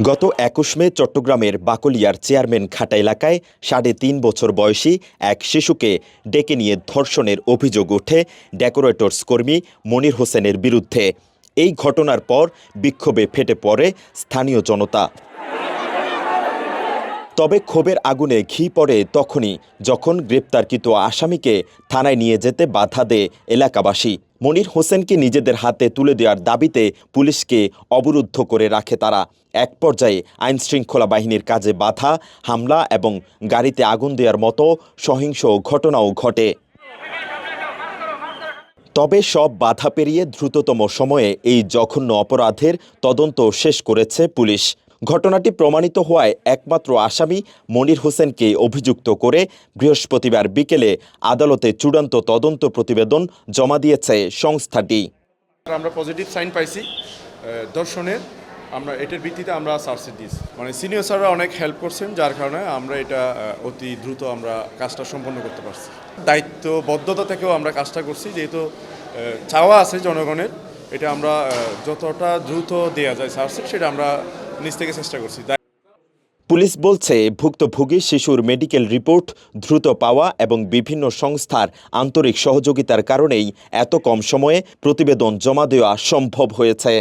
গত ২১ মে চট্টগ্রামের বাকলিয়ার চেয়ারম্যান ঘাটা এলাকায় ৩.৫ বছর বয়সী এক শিশুকে ডেকে নিয়ে ধর্ষণের অভিযোগ ওঠে ডেকোরেটরস কর্মী মনির হোসেনের বিরুদ্ধে। এই ঘটনার পর বিক্ষোভে ফেটে পড়ে স্থানীয় জনতা। তবে ক্ষোভের আগুনে ঘি পড়ে তখনই যখন গ্রেপ্তারকৃত আসামিকে থানায় নিয়ে যেতে বাধা দেয় এলাকাবাসী। মনির হোসেনকে নিজেদের হাতে তুলে দেওয়ার দাবিতে পুলিশকে অবরুদ্ধ করে রাখে তারা। এক পর্যায়ে আইনশৃঙ্খলা বাহিনীর কাজে বাধা, হামলা এবং গাড়িতে আগুন দেওয়ার মতো সহিংস ঘটনাও ঘটে। তবে সব বাধা পেরিয়ে দ্রুততম সময়ে এই জঘন্য অপরাধের তদন্ত শেষ করেছে পুলিশ। ঘটনাটি প্রমাণিত হওয়ায় একমাত্র আসামি মনির হোসেনকে অভিযুক্ত করে বৃহস্পতিবার বিকেলে আদালতে চূড়ান্ত তদন্ত প্রতিবেদন জমা দিয়েছে সংস্থাটি। আমরা পজিটিভ সাইন পাইছি ধর্ষণের, আমরা এটার ভিত্তিতে আমরা চার্জশিট দিয়েছি। সিনিয়র স্যাররা অনেক হেল্প করছেন, যার কারণে আমরা এটা অতি দ্রুত আমরা কাজটা সম্পন্ন করতে পারছি। দায়িত্ববদ্ধতা থেকেও আমরা কাজটা করছি, যেহেতু চাওয়া আছে জনগণের, এটা আমরা যতটা দ্রুত দেওয়া যায় চার্জশিট সেটা আমরা নিজ থেকে চেষ্টা করছি। পুলিশ বলছে ভুক্তভোগী শিশুর মেডিকেল রিপোর্ট দ্রুত পাওয়া এবং বিভিন্ন সংস্থার আন্তরিক সহযোগিতার কারণেই এত কম সময়ে প্রতিবেদন জমা দেওয়া সম্ভব হয়েছে।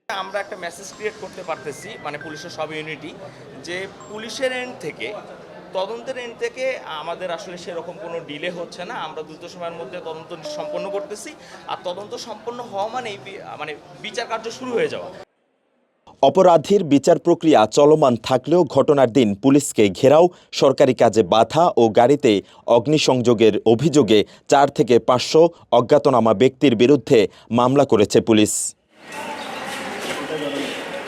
আমরা একটা মেসেজ ক্রিয়েট করতে পারতেছি, পুলিশের সব ইউনিটি, যে পুলিশের এন্ড থেকে, তদন্তের এন্ড থেকে আমাদের আসলে সেরকম কোনো ডিলে হচ্ছে না। আমরা দ্রুত সময়ের মধ্যে তদন্ত সম্পন্ন করতেছি, আর তদন্ত সম্পন্ন হওয়া মানে বিচার কার্য শুরু হয়ে যাওয়া। অপরাধীর বিচার প্রক্রিয়া চলমান থাকলেও ঘটনার দিন পুলিশকে ঘেরাও, সরকারি কাজে বাধা ও গাড়িতে অগ্নিসংযোগের অভিযোগে ৪ থেকে ৫০০ অজ্ঞাতনামা ব্যক্তির বিরুদ্ধে মামলা করেছে পুলিশ।